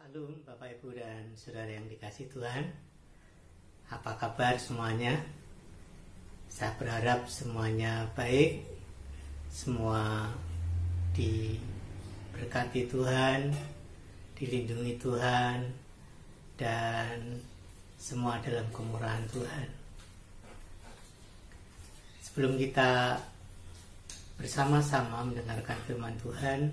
Shalom Bapak Ibu dan Saudara yang dikasihi Tuhan. Apa kabar semuanya? Saya berharap semuanya baik, semua diberkati Tuhan, dilindungi Tuhan, dan semua dalam kemurahan Tuhan. Sebelum kita bersama-sama mendengarkan firman Tuhan,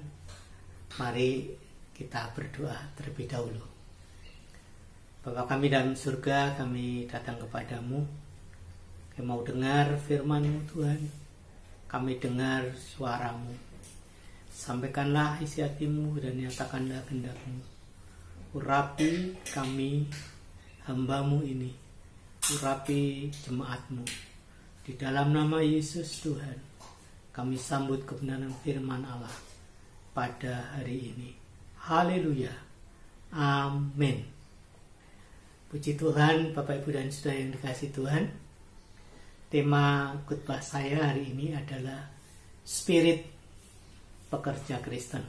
mari kita berdoa terlebih dahulu. Bapa kami dalam surga, kami datang kepadamu. Kami mau dengar firman-Mu Tuhan. Kami dengar suara-Mu. Sampaikanlah isi hati-Mu dan nyatakanlah kehendak-Mu. Urapi kami, hamba-Mu ini. Urapi jemaat-Mu. Di dalam nama Yesus Tuhan, kami sambut kebenaran firman Allah pada hari ini. Haleluya. Amin. Puji Tuhan, Bapak Ibu dan Saudara yang dikasihi Tuhan. Tema khotbah saya hari ini adalah Spirit Pekerja Kristen.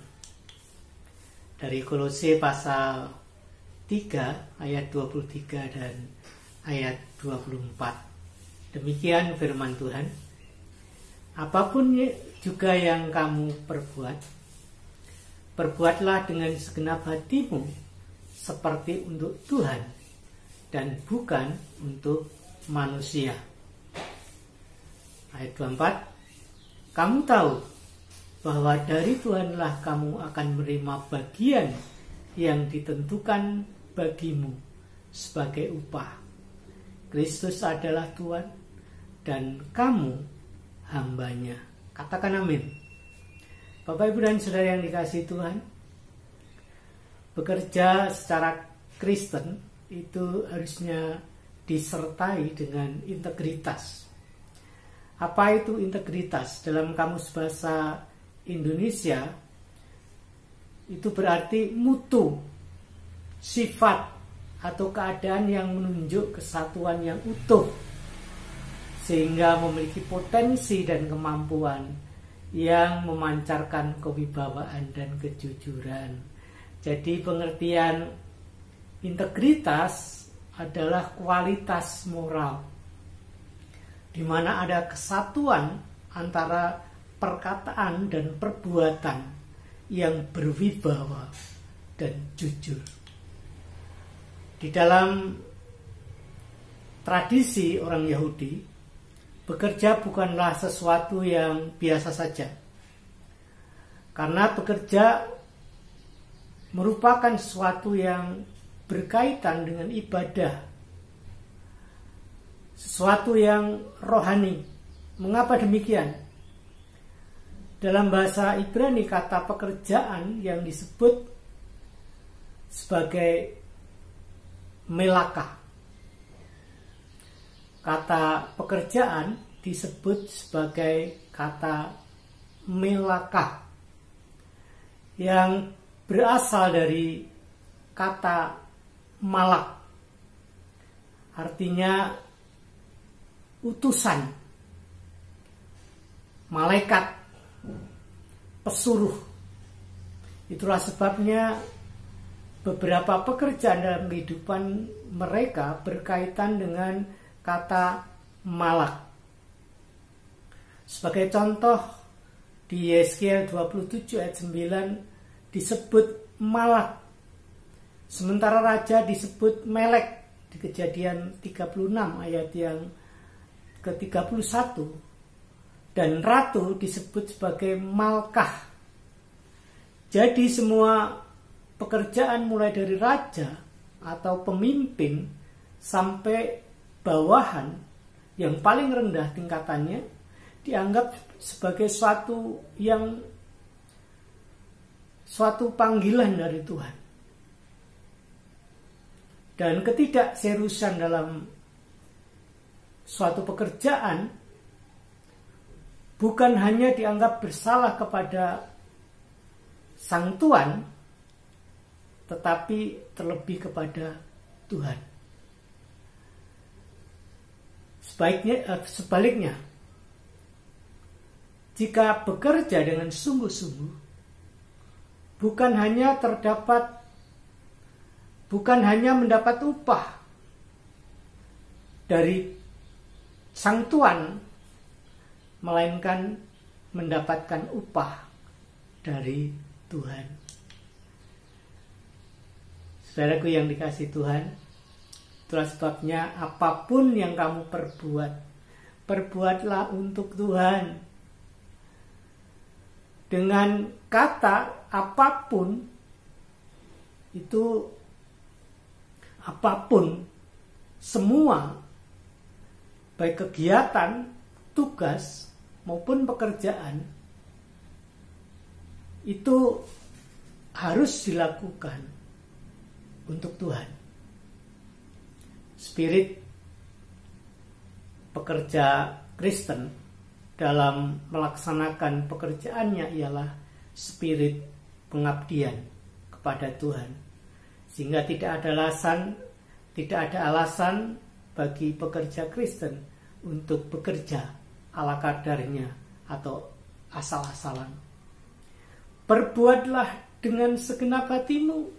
Dari Kolose pasal 3 ayat 23 dan ayat 24. Demikian firman Tuhan. Apapun juga yang kamu perbuatlah dengan segenap hatimu seperti untuk Tuhan dan bukan untuk manusia. Ayat 24. Kamu tahu bahwa dari Tuhanlah kamu akan menerima bagian yang ditentukan bagimu sebagai upah. Kristus adalah Tuhan dan kamu hambanya. Katakan amin. Bapak, Ibu, dan Saudara yang dikasihi Tuhan, bekerja secara Kristen itu harusnya disertai dengan integritas. Apa itu integritas? Dalam Kamus Bahasa Indonesia, itu berarti mutu, sifat, atau keadaan yang menunjuk kesatuan yang utuh, sehingga memiliki potensi dan kemampuan yang memancarkan kewibawaan dan kejujuran. Jadi pengertian integritas adalah kualitas moral, di mana ada kesatuan antara perkataan dan perbuatan yang berwibawa dan jujur. Di dalam tradisi orang Yahudi, bekerja bukanlah sesuatu yang biasa saja. Karena bekerja merupakan sesuatu yang berkaitan dengan ibadah. Sesuatu yang rohani. Mengapa demikian? Dalam bahasa Ibrani kata pekerjaan yang disebut sebagai melaka. Kata pekerjaan disebut sebagai kata melaka yang berasal dari kata malak, artinya utusan, malaikat, pesuruh. Itulah sebabnya beberapa pekerjaan dalam kehidupan mereka berkaitan dengan kata malak. Sebagai contoh, di Yeskiel 27 ayat 9 disebut malak, sementara raja disebut melek di Kejadian 36 ayat yang ke-31, dan ratu disebut sebagai malkah. Jadi semua pekerjaan mulai dari raja atau pemimpin sampai bawahan yang paling rendah tingkatannya dianggap sebagai suatu panggilan dari Tuhan. Dan ketidakseriusan dalam suatu pekerjaan bukan hanya dianggap bersalah kepada sang Tuan, tetapi terlebih kepada Tuhan. Sebaliknya, jika bekerja dengan sungguh-sungguh, bukan hanya terdapat bukan hanya mendapat upah dari sang tuan, melainkan mendapatkan upah dari Tuhan. Saudaraku yang dikasihi Tuhan, itulah sebabnya apapun yang kamu perbuat, perbuatlah untuk Tuhan. Dengan kata apapun, itu apapun, semua, baik kegiatan, tugas, maupun pekerjaan, itu harus dilakukan untuk Tuhan. Spirit pekerja Kristen dalam melaksanakan pekerjaannya ialah spirit pengabdian kepada Tuhan. Sehingga tidak ada alasan bagi pekerja Kristen untuk bekerja ala kadarnya atau asal-asalan. Perbuatlah dengan segenap hatimu.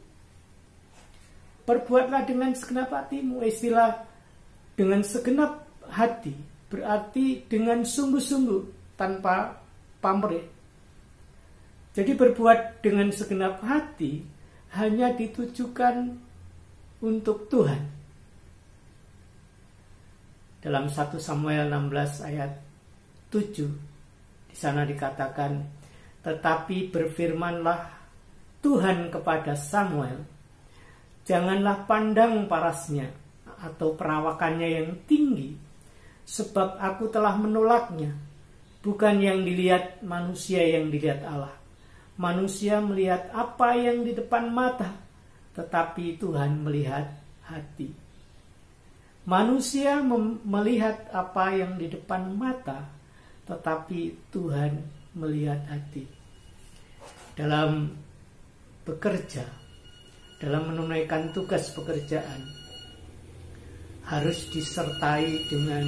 Perbuatlah dengan segenap hatimu. Istilah dengan segenap hati berarti dengan sungguh-sungguh, tanpa pamrih. Jadi berbuat dengan segenap hati hanya ditujukan untuk Tuhan. Dalam 1 Samuel 16 ayat 7, di sana dikatakan, tetapi berfirmanlah Tuhan kepada Samuel, janganlah pandang parasnya atau perawakannya yang tinggi, sebab aku telah menolaknya. Bukan yang dilihat manusia yang dilihat Allah. Manusia melihat apa yang di depan mata, tetapi Tuhan melihat hati. Manusia melihat apa yang di depan mata, tetapi Tuhan melihat hati. Dalam bekerja, dalam menunaikan tugas pekerjaan, harus disertai dengan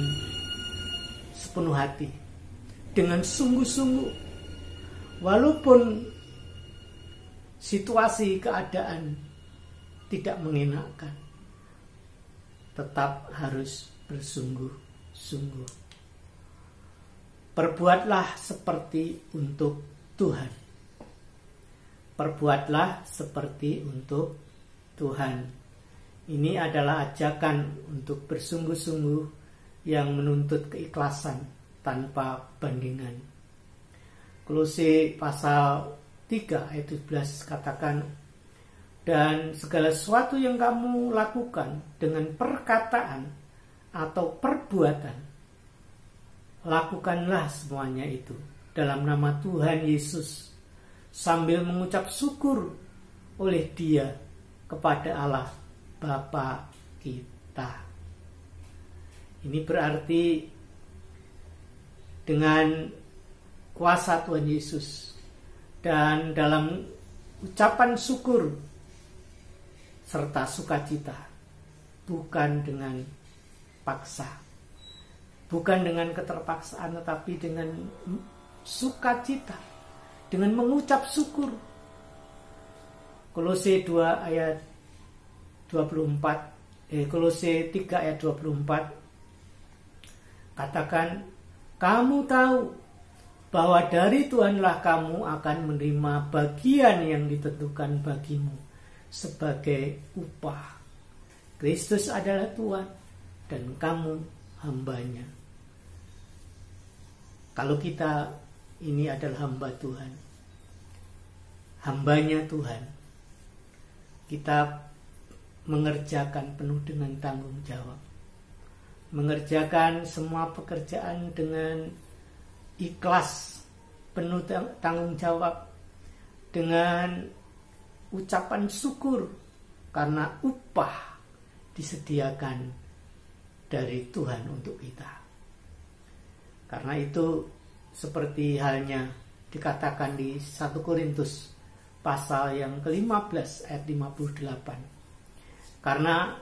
sepenuh hati, dengan sungguh-sungguh. Walaupun situasi keadaan tidak mengenakan, tetap harus bersungguh-sungguh. Perbuatlah seperti untuk Tuhan. Perbuatlah seperti untuk Tuhan. Ini adalah ajakan untuk bersungguh-sungguh yang menuntut keikhlasan tanpa bandingan. Kolose pasal 3 ayat 17 katakan, dan segala sesuatu yang kamu lakukan dengan perkataan atau perbuatan, lakukanlah semuanya itu dalam nama Tuhan Yesus, sambil mengucap syukur oleh Dia kepada Allah Bapa kita. Ini berarti dengan kuasa Tuhan Yesus dan dalam ucapan syukur serta sukacita, bukan dengan paksa, bukan dengan keterpaksaan, tetapi dengan sukacita, dengan mengucap syukur. Kolose 2 ayat 24, Kolose 3 ayat 24 katakan, kamu tahu bahwa dari Tuhanlah kamu akan menerima bagian yang ditentukan bagimu sebagai upah. Kristus adalah Tuhan dan kamu hambanya. Kalau kita ini adalah hamba Tuhan, hambanya Tuhan, kita mengerjakan penuh dengan tanggung jawab, mengerjakan semua pekerjaan dengan ikhlas, penuh tanggung jawab, dengan ucapan syukur karena upah disediakan dari Tuhan untuk kita. Karena itu seperti halnya dikatakan di 1 Korintus pasal yang ke-15 ayat 58. Karena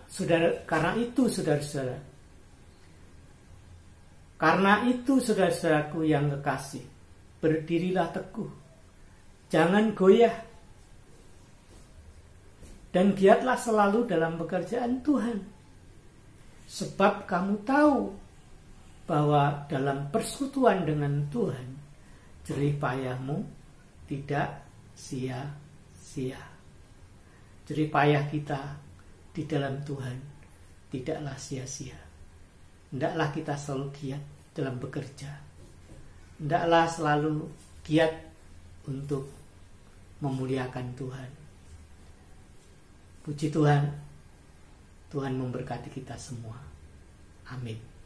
itu saudaraku yang kekasih, berdirilah teguh, jangan goyah, Dan giatlah selalu dalam pekerjaan Tuhan. Sebab kamu tahu bahwa dalam persekutuan dengan Tuhan, jerih payahmu tidak sia-sia. Jerih payah kita di dalam Tuhan tidaklah sia-sia. Hendaklah kita selalu giat dalam bekerja. Hendaklah selalu giat untuk memuliakan Tuhan. Puji Tuhan, Tuhan memberkati kita semua. Amin.